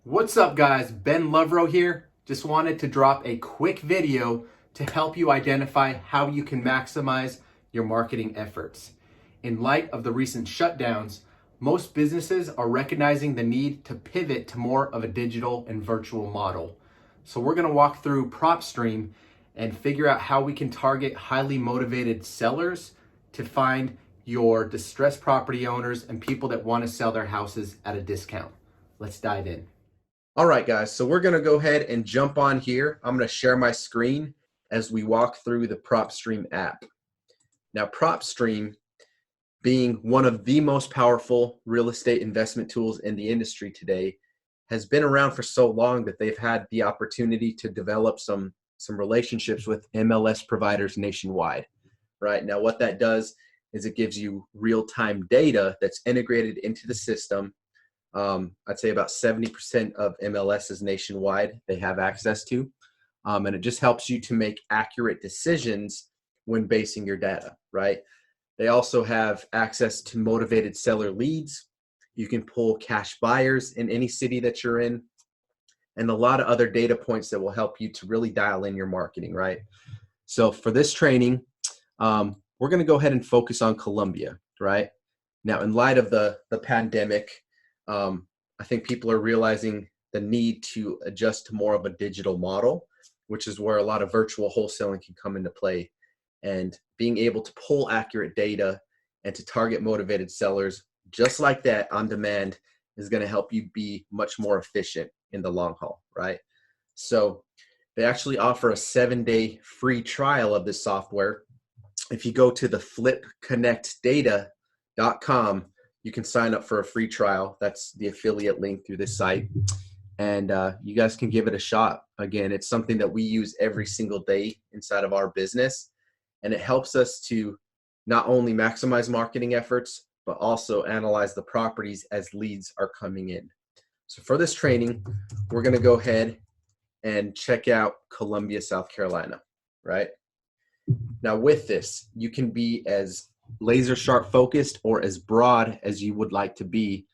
What's up guys, Ben Lovero here. Just wanted to drop a quick video to help you identify how you can maximize your marketing efforts. In light of the recent shutdowns, most businesses are recognizing the need to pivot to more of a digital and virtual model. So we're gonna walk through PropStream and figure out how we can target highly motivated sellers to find your distressed property owners and people that wanna sell their houses at a discount. Let's dive in. All right, guys, so we're gonna go ahead and jump on here. I'm gonna share my screen as we walk through the PropStream app. Now, PropStream, being one of the most powerful real estate investment tools in the industry today, has been around for so long that they've had the opportunity to develop some relationships with MLS providers nationwide, right? Now, what that does is it gives you real-time data that's integrated into the system. I'd say about 70% of MLSs nationwide they have access to, and it just helps you to make accurate decisions when basing your data, right? They also have access to motivated seller leads. You can pull cash buyers in any city that you're in, and a lot of other data points that will help you to really dial in your marketing, right? So for this training, we're going to go ahead and focus on Colombia, right? Now, in light of the pandemic, I think people are realizing the need to adjust to more of a digital model, which is where a lot of virtual wholesaling can come into play. And being able to pull accurate data and to target motivated sellers just like that on demand is going to help you be much more efficient in the long haul, right? So they actually offer a 7-day free trial of this software. If you go to the flipconnectdata.com, you can sign up for a free trial. That's the affiliate link through this site. And you guys can give it a shot. Again, it's something that we use every single day inside of our business. And it helps us to not only maximize marketing efforts, but also analyze the properties as leads are coming in. So for this training, we're going to go ahead and check out Columbia, South Carolina, right? Now with this, you can be as laser sharp focused or as broad as you would like to be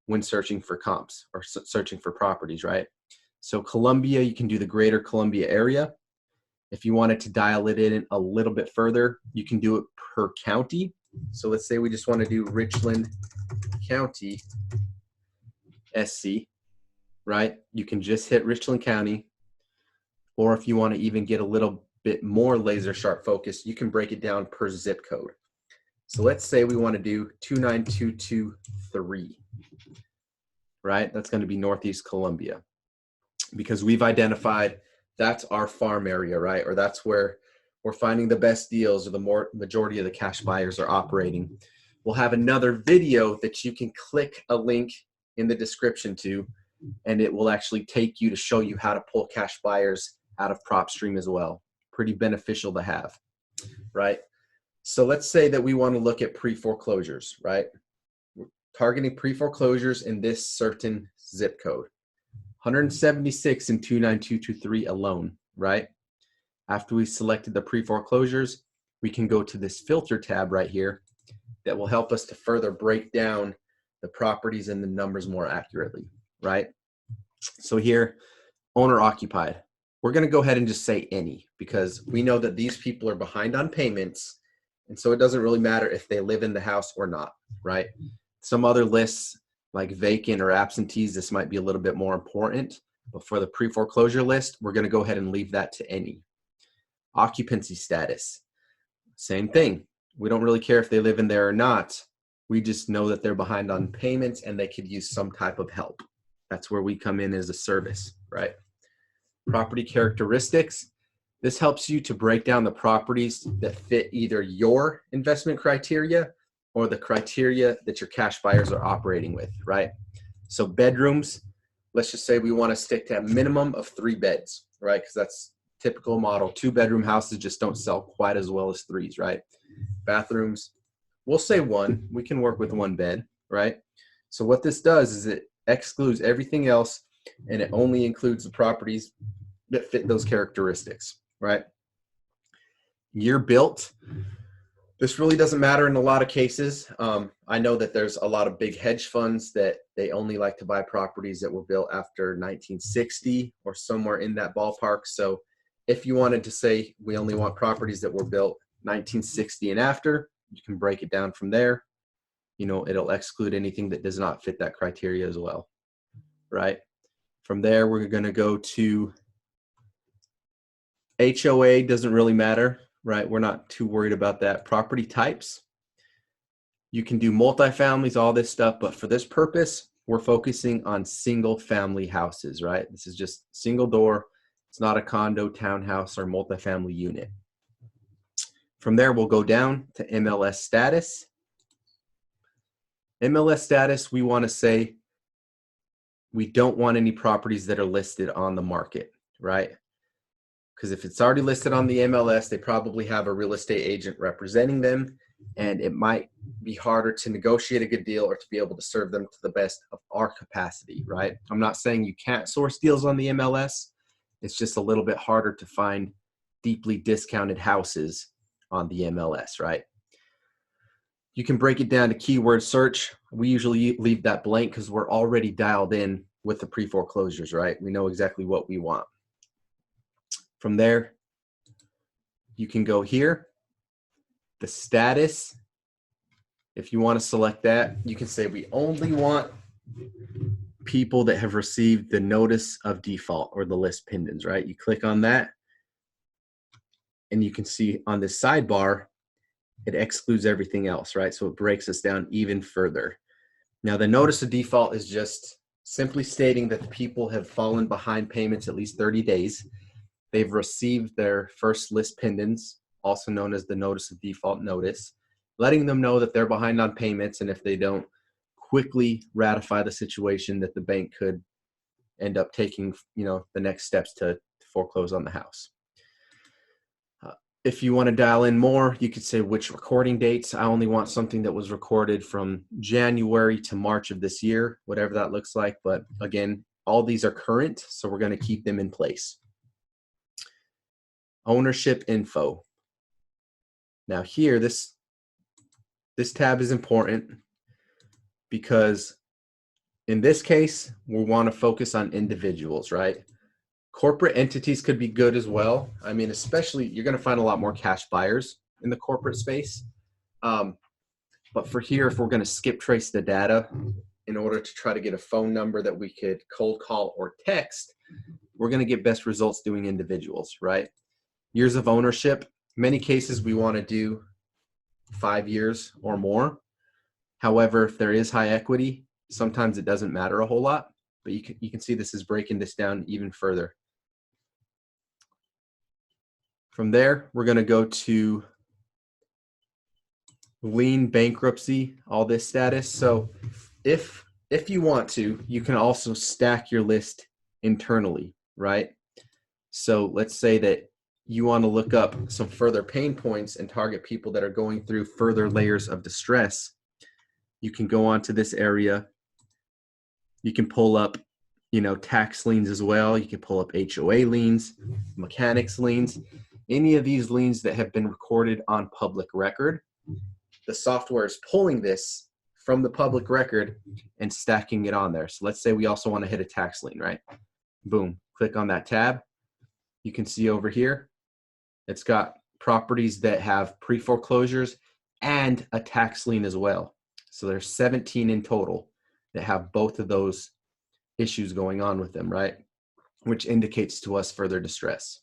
when searching for comps or searching for properties, right? So Columbia, you can do the greater Columbia area. If you wanted to dial it in a little bit further, you can do it per county. So let's say we just want to do Richland County SC, right? You can just hit Richland County. Or if you want to even get a little bit more laser sharp focus, you can break it down per zip code. So let's say we want to do 29223, right? That's going to be Northeast Columbia because we've identified that's our farm area, right? Or that's where we're finding the best deals or the majority of the cash buyers are operating. We'll have another video that you can click a link in the description to, and it will actually take you to show you how to pull cash buyers out of PropStream as well. Pretty beneficial to have, right? So let's say that we want to look at pre-foreclosures, right? We're targeting pre-foreclosures in this certain zip code. 176 in 29223 alone, right? After we selected the pre-foreclosures, we can go to this filter tab right here that will help us to further break down the properties and the numbers more accurately, right? So here, owner occupied. We're going to go ahead and just say any because we know that these people are behind on payments. And so it doesn't really matter if they live in the house or not, right? Some other lists like vacant or absentees, this might be a little bit more important. But for the pre-foreclosure list, we're going to go ahead and leave that to any. Occupancy status, same thing. We don't really care if they live in there or not. We just know that they're behind on payments and they could use some type of help. That's where we come in as a service, right? Property characteristics. This helps you to break down the properties that fit either your investment criteria or the criteria that your cash buyers are operating with, right? So bedrooms, let's just say we want to stick to a minimum of 3 beds, right? Because that's typical model. 2-bedroom houses just don't sell quite as well as 3s, right? Bathrooms, we'll say 1. We can work with 1 bed, right? So what this does is it excludes everything else and it only includes the properties that fit those characteristics, right? Year built. This really doesn't matter in a lot of cases. I know that there's a lot of big hedge funds that they only like to buy properties that were built after 1960 or somewhere in that ballpark. So if you wanted to say we only want properties that were built 1960 and after, you can break it down from there. You know, it'll exclude anything that does not fit that criteria as well, right? From there, we're going to go to HOA. Doesn't really matter, right? We're not too worried about that. Property types. You can do multifamilies, all this stuff, but for this purpose, we're focusing on single family houses, right? This is just single door. It's not a condo, townhouse, or multifamily unit. From there, we'll go down to MLS status. MLS status, we want to say we don't want any properties that are listed on the market, right? Because if it's already listed on the MLS, they probably have a real estate agent representing them, and it might be harder to negotiate a good deal or to be able to serve them to the best of our capacity, right? I'm not saying you can't source deals on the MLS. It's just a little bit harder to find deeply discounted houses on the MLS, right? You can break it down to keyword search. We usually leave that blank because we're already dialed in with the pre-foreclosures, right? We know exactly what we want. From there, you can go here, the status. If you want to select that, you can say we only want people that have received the notice of default or the list pendants, right? You click on that, and you can see on this sidebar, it excludes everything else, right? So it breaks us down even further. Now, the notice of default is just simply stating that the people have fallen behind payments at least 30 days. They've received their first list pendants, also known as the notice of default notice, letting them know that they're behind on payments, and if they don't quickly ratify the situation, that the bank could end up taking, the next steps to foreclose on the house. If you want to dial in more, you could say which recording dates. I only want something that was recorded from January to March of this year, whatever that looks like. But again, all these are current, so we're going to keep them in place. Ownership info. Now here, this tab is important because in this case, we want to focus on individuals, right? Corporate entities could be good as well. I mean, especially you're going to find a lot more cash buyers in the corporate space. But for here, if we're going to skip trace the data in order to try to get a phone number that we could cold call or text, we're going to get best results doing individuals, right? Years of ownership. Many cases we want to do 5 years or more. However, if there is high equity, sometimes it doesn't matter a whole lot. But you can see this is breaking this down even further. From there, we're going to go to lien, bankruptcy, all this status. So if you want to, you can also stack your list internally, right? So let's say that you want to look up some further pain points and target people that are going through further layers of distress. You can go onto this area. You can pull up, tax liens as well. You can pull up HOA liens, mechanics liens, any of these liens that have been recorded on public record. The software is pulling this from the public record and stacking it on there. So let's say we also want to hit a tax lien, right? Boom, click on that tab. You can see over here, it's got properties that have pre-foreclosures and a tax lien as well. So there's 17 in total that have both of those issues going on with them, right? Which indicates to us further distress.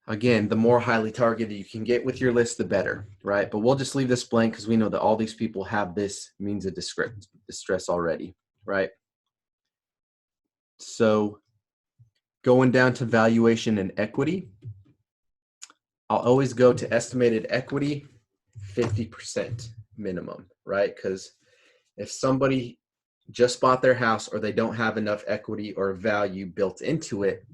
Again, the more highly targeted you can get with your list, the better, right? But we'll just leave this blank because we know that all these people have this means of distress already, right? So going down to valuation and equity, I'll always go to estimated equity, 50% minimum, right? Because if somebody just bought their house or they don't have enough equity or value built into it,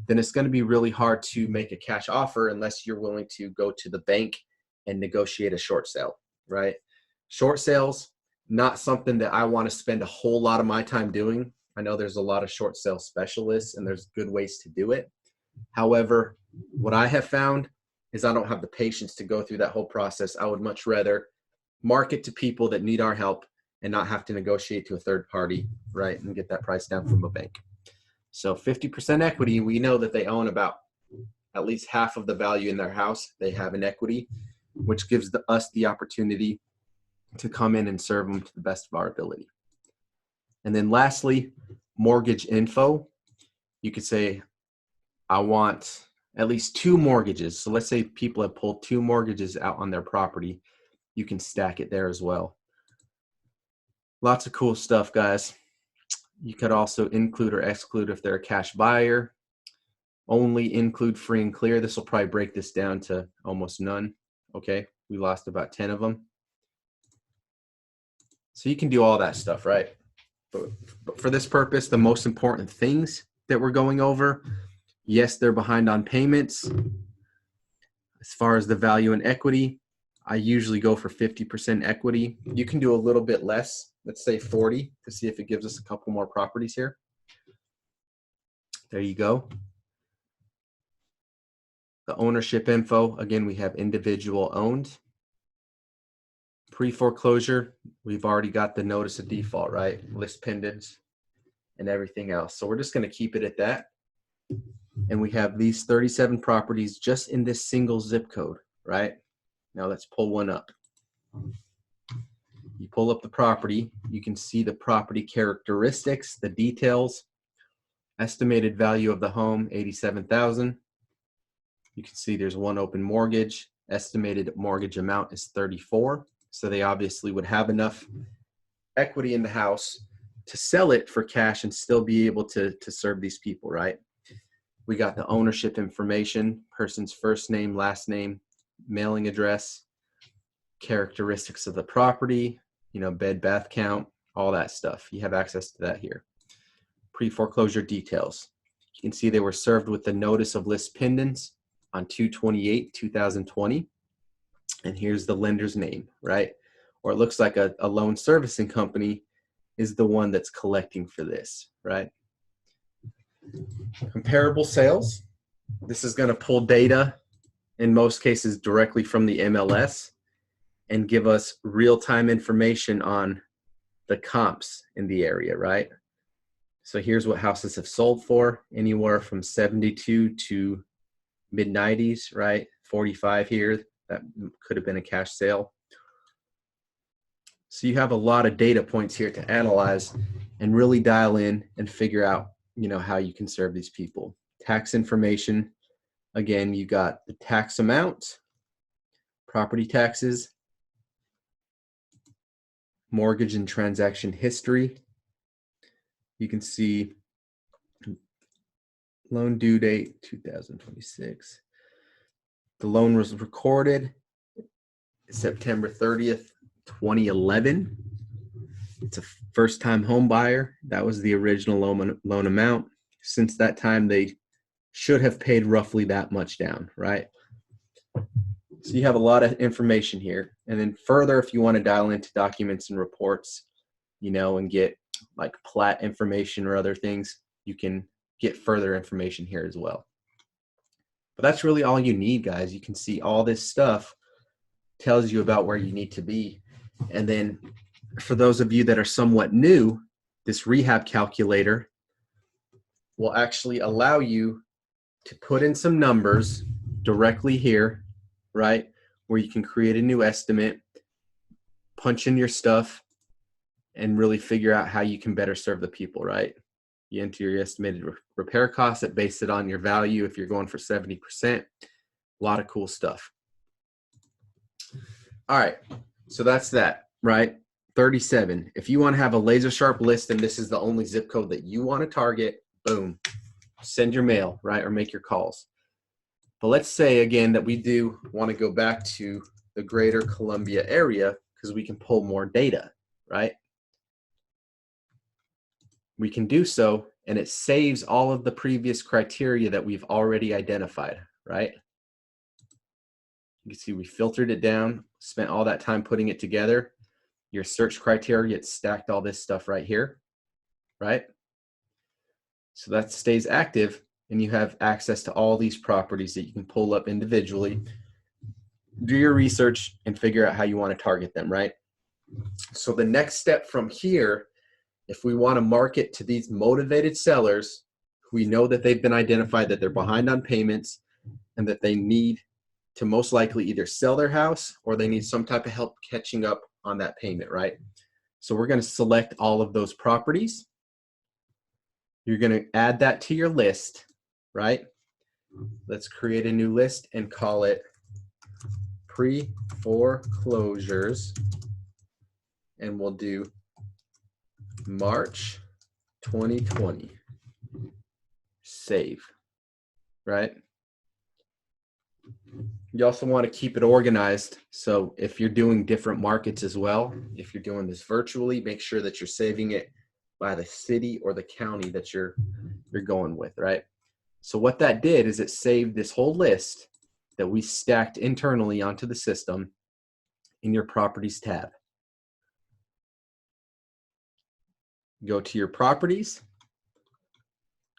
then it's going to be really hard to make a cash offer unless you're willing to go to the bank and negotiate a short sale, right? Short sales, not something that I want to spend a whole lot of my time doing. I know there's a lot of short sale specialists and there's good ways to do it. However, what I have found is I don't have the patience to go through that whole process. I would much rather market to people that need our help and not have to negotiate to a third party, right, and get that price down from a bank. So 50% equity, we know that they own about at least half of the value in their house. They have an equity, which gives us the opportunity to come in and serve them to the best of our ability. And then lastly, mortgage info. You could say, I want at least 2 mortgages. So let's say people have pulled 2 mortgages out on their property. You can stack it there as well. Lots of cool stuff, guys. You could also include or exclude if they're a cash buyer. Only include free and clear. This will probably break this down to almost none. Okay, we lost about 10 of them. So you can do all that stuff, right? But for this purpose, the most important things that we're going over, yes, they're behind on payments. As far as the value and equity, I usually go for 50% equity. You can do a little bit less, let's say 40, to see if it gives us a couple more properties here. There you go. The ownership info, again, we have individual owned. Pre-foreclosure, we've already got the notice of default, right? List pendants and everything else. So we're just going to keep it at that. And we have these 37 properties just in this single zip code, right? Now let's pull one up. You pull up the property, you can see the property characteristics, the details, estimated value of the home, $87,000. You can see there's one open mortgage. Estimated mortgage amount is $34,000. So they obviously would have enough equity in the house to sell it for cash and still be able to serve these people, right? We got the ownership information, person's first name, last name, mailing address, characteristics of the property, bed, bath count, all that stuff. You have access to that here. Pre-foreclosure details. You can see they were served with the notice of list pendants on 2/28/2020. And here's the lender's name, right? Or it looks like a loan servicing company is the one that's collecting for this, right? Comparable sales. This is going to pull data, in most cases, directly from the MLS and give us real-time information on the comps in the area, right? So here's what houses have sold for, anywhere from 72 to mid-90s, right? 45 here. That could have been a cash sale. So you have a lot of data points here to analyze and really dial in and figure out, how you can serve these people. Tax information. Again, you got the tax amount, property taxes, mortgage and transaction history. You can see loan due date 2026. The loan was recorded September 30th, 2011. It's a first-time home buyer. That was the original loan amount. Since that time, they should have paid roughly that much down, right? So you have a lot of information here. And then further, if you want to dial into documents and reports, and get like plat information or other things, you can get further information here as well. But that's really all you need, guys. You can see all this stuff tells you about where you need to be. And then for those of you that are somewhat new, this Rehab Calculator will actually allow you to put in some numbers directly here, right? Where you can create a new estimate, punch in your stuff, and really figure out how you can better serve the people, right? You enter your estimated repair costs that base it on your value if you're going for 70%. A lot of cool stuff. All right, so that's that, right? 37. If you want to have a laser sharp list and this is the only zip code that you want to target, boom, send your mail, right? Or make your calls. But let's say again that we do want to go back to the greater Columbia area because we can pull more data, right? We can do so and it saves all of the previous criteria that we've already identified, right? You can see we filtered it down, spent all that time putting it together. Your search criteria, it stacked all this stuff right here, right? So that stays active. and you have access to all these properties that you can pull up individually, do your research, and figure out how you want to target them, right? So the next step from here, if we want to market to these motivated sellers, we know that they've been identified that they're behind on payments and that they need to most likely either sell their house or they need some type of help catching up on that payment, right? So we're going to select all of those properties. You're going to add that to your list, right? Let's create a new list and call it Pre-Foreclosures, and we'll do March 2020. Save, right? You also want to keep it organized. So if you're doing different markets as well, if you're doing this virtually, make sure that you're saving it by the city or the county that you're going with, right? So what that did is it saved this whole list that we stacked internally onto the system in your properties tab. Go to your properties,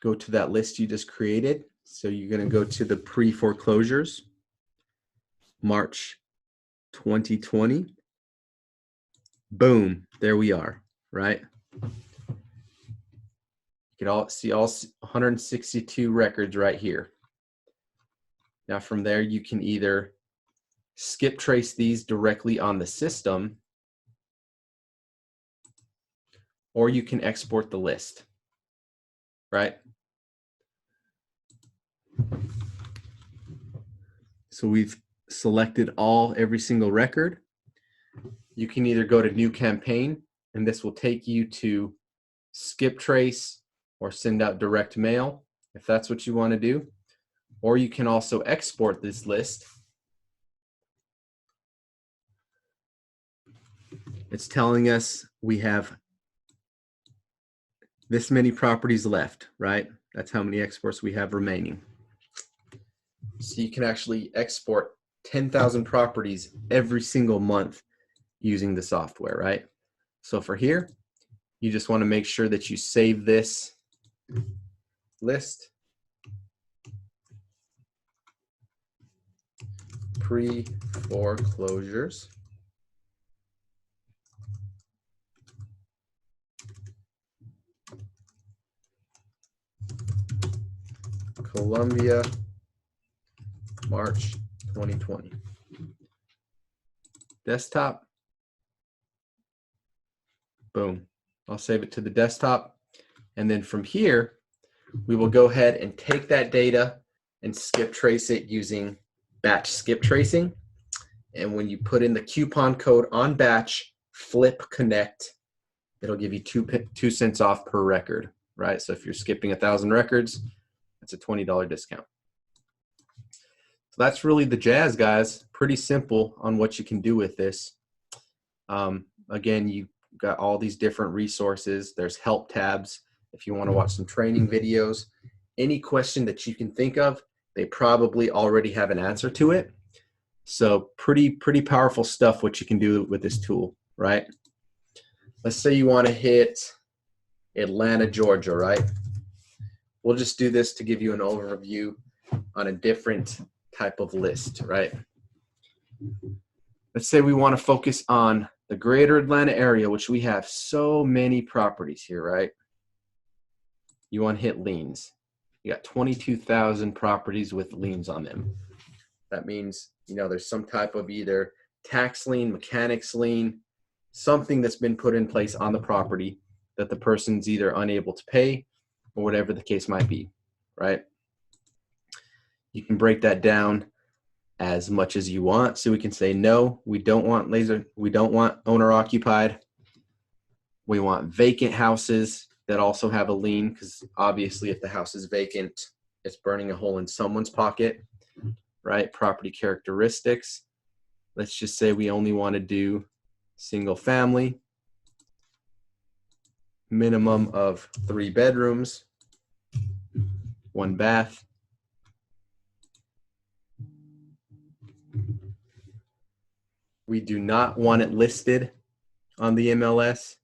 go to that list you just created. So you're going to go to the pre-foreclosures, March 2020. Boom, there we are, right? You can all see all 162 records right here. Now from there, you can either skip trace these directly on the system, or you can export the list, right? So we've selected every single record. You can either go to new campaign, and this will take you to skip trace or send out direct mail if that's what you want to do. Or you can also export this list. It's telling us we have this many properties left, right? That's how many exports we have remaining. So you can actually export 10,000 properties every single month using the software, right? So for here, you just want to make sure that you save this list. Pre-foreclosures. Columbia, March 2020. Desktop. Boom. I'll save it to the desktop. And then from here, we will go ahead and take that data and skip trace it using batch skip tracing. And when you put in the coupon code on batch, flip connect, it'll give you 2 cents off per record, right? So if you're skipping 1,000 records, that's a $20 discount. So that's really the jazz, guys. Pretty simple on what you can do with this. Again, you got all these different resources. There's help tabs if you want to watch some training videos. Any question that you can think of, they probably already have an answer to it. So pretty powerful stuff what you can do with this tool, right? Let's say you want to hit Atlanta, Georgia, right? We'll just do this to give you an overview on a different type of list, right? Let's say we want to focus on the greater Atlanta area, which we have so many properties here, right? You want to hit liens. You got 22,000 properties with liens on them. That means, there's some type of either tax lien, mechanics lien, something that's been put in place on the property that the person's either unable to pay or whatever the case might be, right? You can break that down as much as you want. So we can say, no, we don't want owner occupied. We want vacant houses that also have a lien, because obviously if the house is vacant, it's burning a hole in someone's pocket, right? Property characteristics. Let's just say we only want to do single family, minimum of 3 bedrooms, 1 bath. We do not want it listed on the MLS.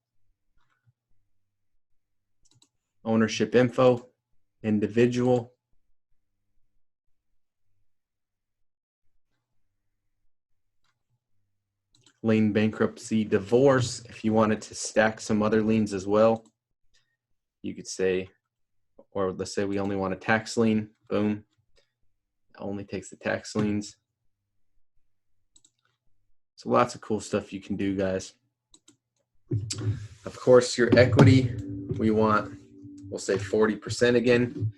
Ownership info, individual, lien, bankruptcy, divorce. If you wanted to stack some other liens as well, you could say, or let's say we only want a tax lien, boom, only takes the tax liens. So lots of cool stuff you can do, guys. Of course, your equity, we want, we'll say 40% again.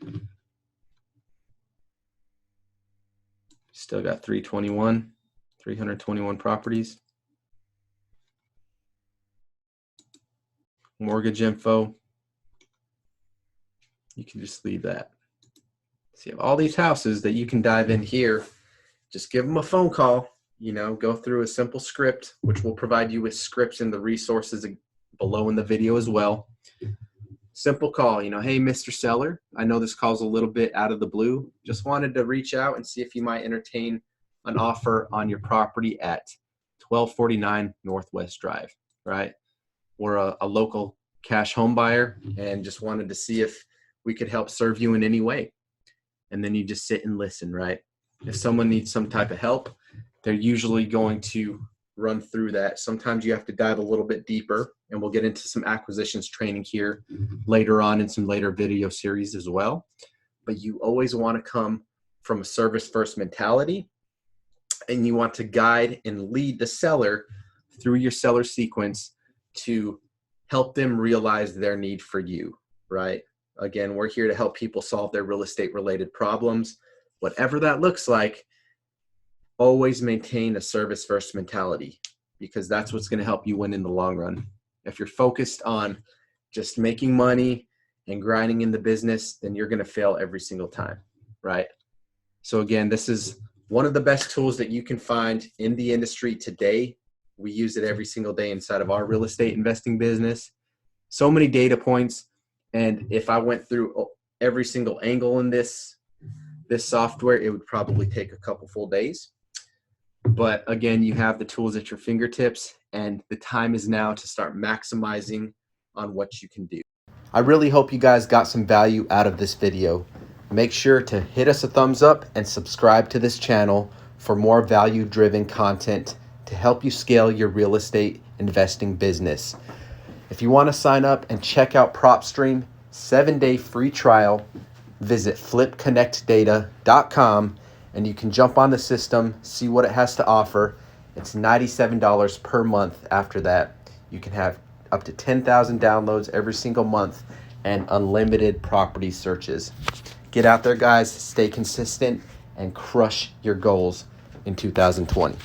Still got 321 properties. Mortgage info, you can just leave that. So you have all these houses that you can dive in here. Just give them a phone call, you know, go through a simple script, which will provide you with scripts and the resources below in the video as well. Simple call, you know, hey, Mr. Seller, I know this call's a little bit out of the blue. Just wanted to reach out and see if you might entertain an offer on your property at 1249 Northwest Drive, right? We're a local cash home buyer and just wanted to see if we could help serve you in any way. And then you just sit and listen, right? If someone needs some type of help, they're usually going to run through that. Sometimes you have to dive a little bit deeper, and we'll get into some acquisitions training here later on in some later video series as well. But you always want to come from a service first mentality, and you want to guide and lead the seller through your seller sequence to help them realize their need for you, right? Again, we're here to help people solve their real estate related problems. Whatever that looks like, always maintain a service first mentality, because that's what's going to help you win in the long run. If you're focused on just making money and grinding in the business, then you're going to fail every single time, right? So again, this is one of the best tools that you can find in the industry today. We use it every single day inside of our real estate investing business. So many data points. And if I went through every single angle in this software, it would probably take a couple full days. But again, you have the tools at your fingertips, and the time is now to start maximizing on what you can do. I really hope you guys got some value out of this video. Make sure to hit us a thumbs up and subscribe to this channel for more value-driven content to help you scale your real estate investing business. If you want to sign up and check out PropStream 7-day free trial, visit flipconnectdata.com and you can jump on the system, see what it has to offer. It's $97 per month. After that, you can have up to 10,000 downloads every single month and unlimited property searches. Get out there, guys, stay consistent, and crush your goals in 2020.